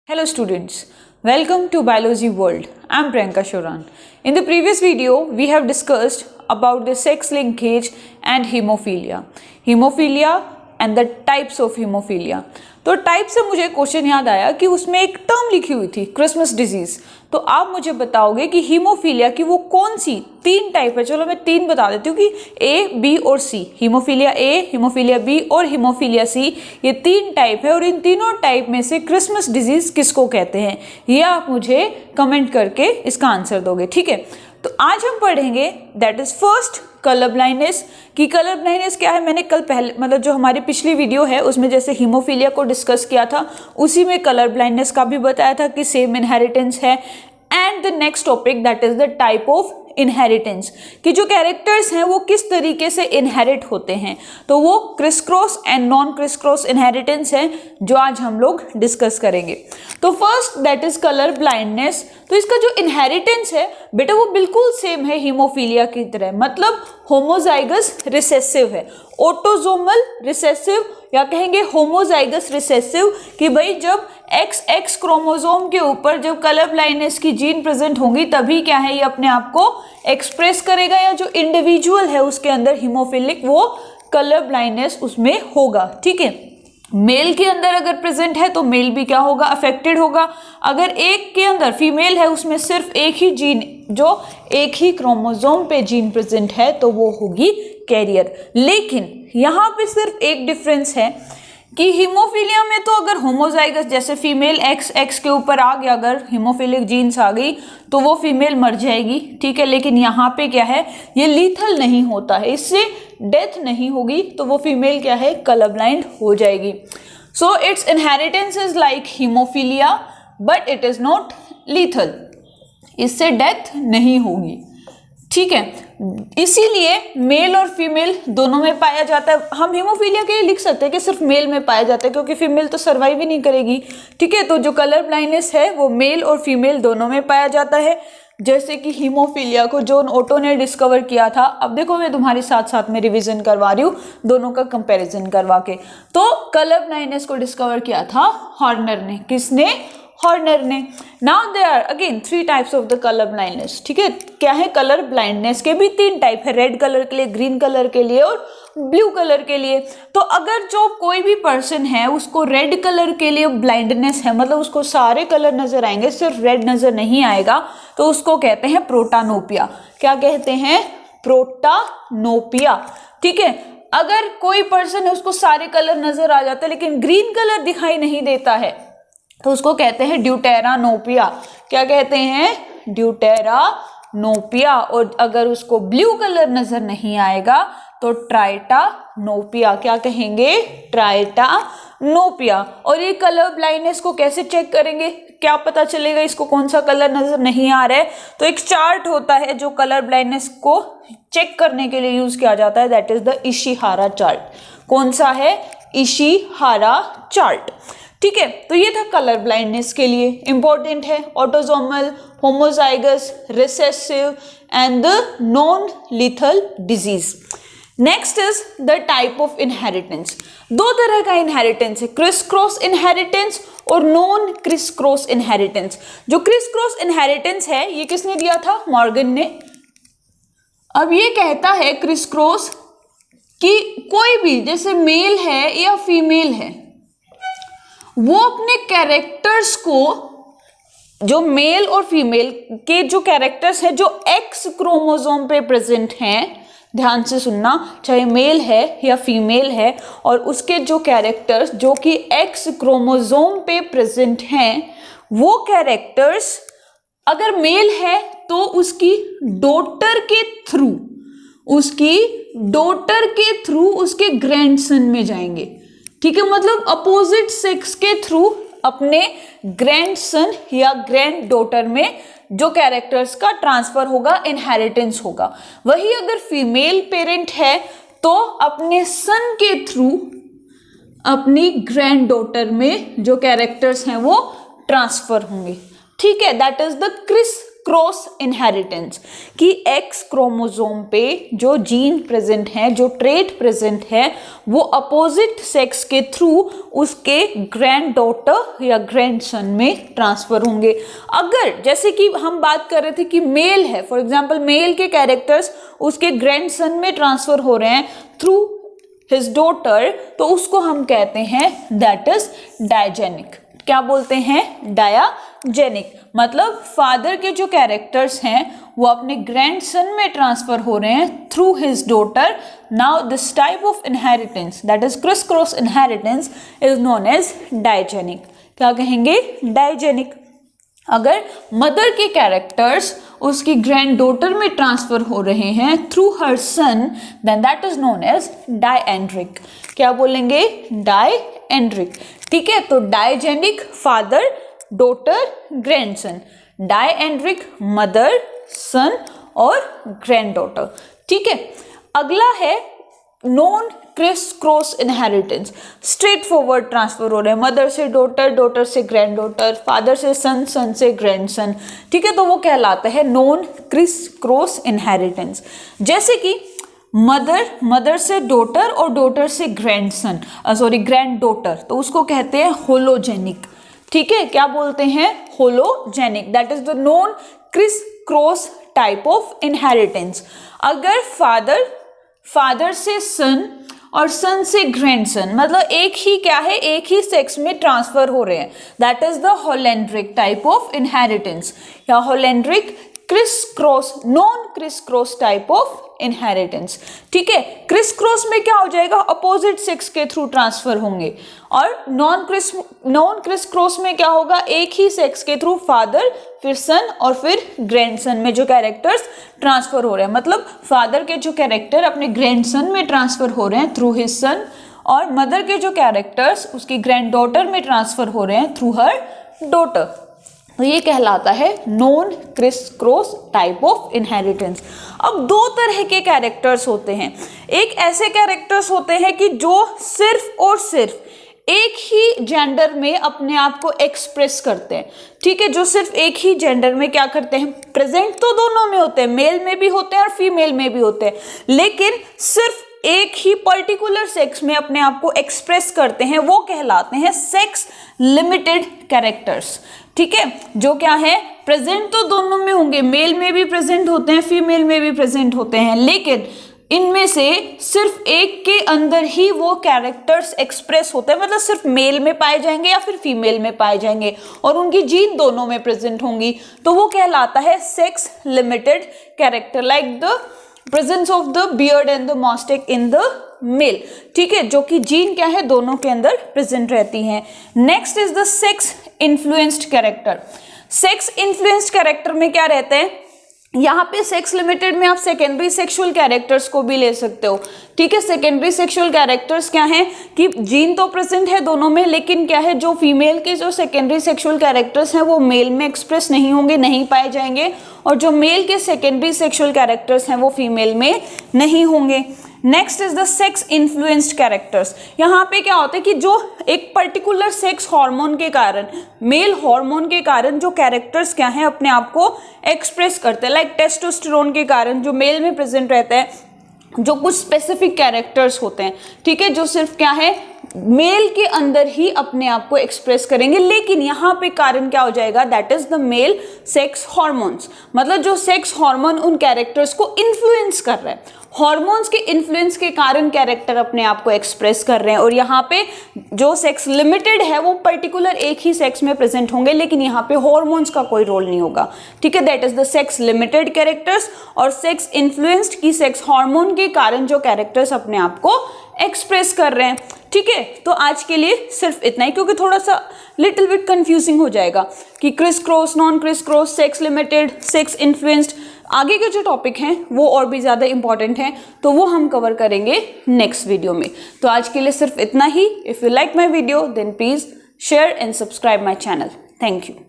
Hello students, welcome to Biology World. I am Priyanka Shoran. In the previous video, we have discussed about the sex linkage and hemophilia. Hemophilia and the types of hemophilia. तो type से मुझे question याद आया कि उसमें एक term लिखी हुई थी क्रिसमस डिजीज। तो आप मुझे बताओगे कि हीमोफीलिया की वो कौन सी तीन टाइप है। चलो मैं तीन बता देती हूँ कि ए, बी और सी। हीमोफीलिया ए, हीमोफीलिया बी और हीमोफीलिया सी, ये तीन टाइप है और इन तीनों टाइप में से क्रिसमस डिजीज किसको कहते हैं, ये आप मुझे कमेंट करके इसका आंसर दोगे। ठीक है, तो आज हम पढ़ेंगे that is first colour blindness. कि कलर ब्लाइंडनेस क्या है, मैंने कल पहले मतलब जो हमारी पिछली वीडियो है उसमें जैसे हीमोफीलिया को डिस्कस किया था, उसी में कलर ब्लाइंडनेस का भी बताया था कि सेम इनहेरिटेंस है। And the next topic that is the type of inheritance, कि जो कैरेक्टर्स हैं वो किस तरीके से इनहेरिट होते हैं। तो वो criss cross and non criss cross inheritance है जो आज हम लोग डिस्कस करेंगे। तो first that is colour blindness. तो इसका जो इनहेरिटेंस है बेटा वो बिल्कुल सेम है हीमोफीलिया की तरह, मतलब होमोजाइगस रिसेसिव है, ऑटोसोमल रिसेसिव या कहेंगे होमोजाइगस रिसेसिव। कि भाई जब XX क्रोमोसोम के ऊपर जब कलर ब्लाइंडनेस की जीन प्रेजेंट होंगी तभी क्या है ये अपने आप को एक्सप्रेस करेगा, या जो इंडिविजुअल है उसके अंदर हीमोफिलिक वो कलर ब्लाइंडनेस उसमें होगा। ठीक है, मेल के अंदर अगर प्रेजेंट है तो मेल भी क्या होगा, अफेक्टेड होगा। अगर एक के अंदर फीमेल है उसमें सिर्फ एक ही जीन, जो एक ही क्रोमोसोम पे जीन प्रेजेंट है तो वो होगी कैरियर। लेकिन यहाँ पे सिर्फ एक डिफरेंस है कि हीमोफीलिया में तो अगर होमोजाइगस जैसे फीमेल XX के ऊपर आ गया, अगर हीमोफिलिक जीन्स आ गई तो वो फीमेल मर जाएगी। ठीक है, लेकिन यहाँ पे क्या है ये लीथल नहीं होता है, इससे डेथ नहीं होगी, तो वो फीमेल क्या है कलर ब्लाइंड हो जाएगी। So it's inheritance is like haemophilia but it is not lethal, इससे डेथ नहीं होगी। ठीक है, इसीलिए मेल और फीमेल दोनों में पाया जाता है। हम हीमोफीलिया के लिए लिख सकते हैं कि सिर्फ मेल में पाया जाता है क्योंकि फीमेल तो सर्वाइव ही नहीं करेगी। ठीक है, तो जो कलर ब्लाइंडनेस है वो मेल और फीमेल दोनों में पाया जाता है। जैसे कि हीमोफीलिया को जॉन ओटो ने डिस्कवर किया था। अब देखो मैं तुम्हारे साथ साथ में रिवीजन करवा रही हूँ दोनों का कंपैरिजन करवा के। तो कलर ब्लाइंडनेस को डिस्कवर किया था हॉर्नर ने। किसने? हॉर्नर ने। Now there are again 3 types of the colour blindness. ठीक है, क्या है कलर ब्लाइंडनेस के भी 3 टाइप है, रेड कलर के लिए, ग्रीन कलर के लिए और ब्लू कलर के लिए। तो अगर जो कोई भी पर्सन है उसको रेड कलर के लिए ब्लाइंडनेस है, मतलब उसको सारे कलर नजर आएंगे सिर्फ रेड नजर नहीं आएगा, तो उसको कहते हैं प्रोटानोपिया। क्या कहते हैं? प्रोटानोपिया। ठीक है, अगर कोई पर्सन है उसको सारे कलर नजर आ जाते हैं लेकिन ग्रीन कलर दिखाई नहीं देता है तो उसको कहते हैं ड्यूटेरानोपिया। क्या कहते हैं? ड्यूटेरानोपिया। और अगर उसको ब्लू कलर नजर नहीं आएगा तो ट्राइटानोपिया। क्या कहेंगे? ट्राइटानोपिया। और ये कलर ब्लाइंडनेस को कैसे चेक करेंगे, क्या पता चलेगा इसको कौन सा कलर नजर नहीं आ रहा है? तो एक चार्ट होता है जो कलर ब्लाइंडनेस को चेक करने के लिए यूज किया जाता है, that is the Ishihara chart. कौन सा है? Ishihara chart. ठीक है, तो ये था कलर ब्लाइंडनेस के लिए, इंपॉर्टेंट है। Autosomal, homozygous, recessive and the non lethal disease. Next is the type of inheritance. 2 तरह का इनहेरिटेंस है, क्रिस क्रॉस इनहेरिटेंस और नॉन क्रिस क्रॉस इनहेरिटेंस। जो क्रिस क्रॉस इनहेरिटेंस है ये किसने दिया था? मॉर्गन ने। अब ये कहता है क्रिस क्रॉस कि कोई भी जैसे मेल है या फीमेल है वो अपने कैरेक्टर्स को, जो मेल और फीमेल के जो कैरेक्टर्स हैं जो X क्रोमोसोम पे प्रेजेंट हैं, ध्यान से सुनना, चाहे मेल है या फीमेल है, और उसके जो कैरेक्टर्स जो कि X क्रोमोसोम पे प्रेजेंट हैं वो कैरेक्टर्स अगर मेल है तो उसकी डॉटर के थ्रू उसके ग्रैंडसन में जाएंगे। ठीक है, मतलब अपोजिट सेक्स के थ्रू अपने ग्रैंडसन या ग्रैंड डॉटर में जो कैरेक्टर्स का ट्रांसफर होगा, इनहेरिटेंस होगा। वही अगर फीमेल पेरेंट है तो अपने सन के थ्रू अपनी ग्रैंड डॉटर में जो कैरेक्टर्स हैं वो ट्रांसफर होंगे। ठीक है, that is the Chris cross inheritance, कि एक्स क्रोमोसोम पे जो जीन प्रेजेंट है, जो ट्रेट प्रेजेंट है, वो अपोजिट सेक्स के थ्रू उसके ग्रैंड डॉटर या ग्रैंडसन में ट्रांसफर होंगे। अगर जैसे कि हम बात कर रहे थे कि मेल है, फॉर एग्जांपल मेल के कैरेक्टर्स उसके ग्रैंडसन में ट्रांसफर हो रहे हैं थ्रू हिज डॉटर, तो उसको हम कहते हैं दैट इज डायजेनिक। क्या बोलते हैं? डायाजेनिक। मतलब फादर के जो कैरेक्टर्स हैं वो अपने ग्रैंडसन में ट्रांसफर हो रहे हैं through his daughter. Now this type of inheritance that is criss cross inheritance is known as diagynic. क्या कहेंगे? डायजेनिक। अगर मदर के कैरेक्टर्स उसकी ग्रैंड डॉटर में ट्रांसफर हो रहे हैं through her son, then that is known as diandric. क्या बोलेंगे? डायएंड्रिक। ठीक है, तो diagynic father daughter grandson, diandric mother son और ग्रैंड डॉटर। ठीक है, अगला है non criss cross inheritance. Straightforward transfer हो रहे हैं, मदर से डॉटर, डॉटर से ग्रैंड डॉटर, फादर से सन, सन से ग्रैंडसन। ठीक है, तो वो कहलाता है नॉन क्रिस क्रॉस इनहेरिटेंस। जैसे कि मदर से डॉटर और डॉटर से ग्रैंडसन, ग्रैंड डॉटर, तो उसको कहते हैं होलोजेनिक। ठीक है, क्या बोलते हैं? Hologynic. That is the non criss cross type of inheritance. अगर फादर से सन और सन से ग्रैंडसन, मतलब एक ही क्या है, एक ही सेक्स में ट्रांसफर हो रहे हैं, that is the holandric type of inheritance या holandric criss cross, non criss cross type of inheritance. ठीक है, क्रिस क्रॉस में क्या हो जाएगा? अपोजिट सेक्स के थ्रू ट्रांसफर होंगे। और नॉन क्रिस क्रॉस में क्या होगा? एक ही सेक्स के थ्रू फादर, फिर सन और फिर ग्रैंडसन में जो कैरेक्टर्स ट्रांसफर हो रहे हैं, मतलब फादर के जो कैरेक्टर अपने ग्रैंडसन में ट्रांसफर हो रहे हैं थ्रू हिज सन, और मदर के जो कैरेक्टर्स उसकी ग्रैंड डॉटर में ट्रांसफर हो रहे हैं थ्रू हर डॉटर। तो ये कहलाता है non criss cross type of inheritance. अब दो तरह के कैरेक्टर्स होते हैं। एक ऐसे कैरेक्टर्स होते हैं कि जो सिर्फ और सिर्फ एक ही जेंडर में अपने आप को एक्सप्रेस करते हैं। ठीक है, जो सिर्फ एक ही जेंडर में क्या करते हैं? प्रेजेंट तो दोनों में होते हैं, मेल में भी होते हैं और फीमेल में भी होते हैं, लेकिन सिर्फ एक ही पर्टिकुलर सेक्स में अपने आप को एक्सप्रेस करते हैं, वो कहलाते हैं सेक्स लिमिटेड कैरेक्टर्स। ठीक है, जो क्या है? प्रेजेंट तो दोनों में होंगे, मेल में भी प्रेजेंट होते हैं, फीमेल में भी प्रेजेंट होते हैं, लेकिन इनमें से सिर्फ एक के अंदर ही वो कैरेक्टर्स एक्सप्रेस होते हैं, मतलब सिर्फ मेल में पाए जाएंगे या फिर फीमेल में पाए जाएंगे, और उनकी जीन दोनों में प्रेजेंट होंगी, तो वो कहलाता है sex limited character, like the presence of the beard and the moustache in the male. ठीक है, जो कि जीन क्या है? दोनों के अंदर प्रेजेंट रहती हैं। Next is the sex influenced character. Sex influenced character में क्या रहते हैं? यहाँ पे सेक्स लिमिटेड में आप सेकेंडरी सेक्सुअल कैरेक्टर्स को भी ले सकते हो। ठीक है, सेकेंडरी सेक्सुअल कैरेक्टर्स क्या हैं कि जीन तो प्रेजेंट है दोनों में, लेकिन क्या है, जो फीमेल के जो सेकेंडरी सेक्सुअल कैरेक्टर्स हैं वो मेल में एक्सप्रेस नहीं होंगे, नहीं पाए जाएंगे, और जो मेल के सेकेंडरी सेक्सुअल कैरेक्टर्स हैं वो फीमेल में नहीं होंगे। Next is the sex influenced characters. यहाँ पे क्या होता है कि जो एक पर्टिकुलर सेक्स हार्मोन के कारण, मेल हार्मोन के कारण जो कैरेक्टर्स क्या हैं अपने आप को एक्सप्रेस करते हैं, लाइक टेस्टोस्टेरोन के कारण जो मेल में प्रेजेंट रहता है, जो कुछ स्पेसिफिक कैरेक्टर्स होते हैं, ठीक है, जो सिर्फ क्या है, मेल के अंदर ही अपने आप को एक्सप्रेस करेंगे, लेकिन यहाँ पे कारण क्या हो जाएगा? That is the male sex hormones. मतलब जो सेक्स हार्मोन उन कैरेक्टर्स को इन्फ्लुएंस कर रहे हैं, हॉर्मोन्स के इन्फ्लुएंस के कारण कैरेक्टर अपने आप को एक्सप्रेस कर रहे हैं, और यहाँ पे जो सेक्स लिमिटेड है वो पर्टिकुलर एक ही सेक्स में प्रेजेंट होंगे, लेकिन यहाँ पे हॉर्मोन्स का कोई रोल नहीं होगा। ठीक है, that is the sex limited characters. और सेक्स इन्फ्लुएंस्ड की सेक्स हार्मोन के कारण जो कैरेक्टर्स अपने आप को एक्सप्रेस कर रहे हैं। ठीक है, तो आज के लिए सिर्फ इतना ही, क्योंकि थोड़ा सा लिटिल बिट कंफ्यूजिंग हो जाएगा कि Chris cross, non criss cross, sex limited, sex influenced. आगे के जो टॉपिक हैं वो और भी ज़्यादा इंपॉर्टेंट हैं, तो वो हम कवर करेंगे नेक्स्ट वीडियो में। तो आज के लिए सिर्फ इतना ही। If you like my video then please share and subscribe my channel. Thank you.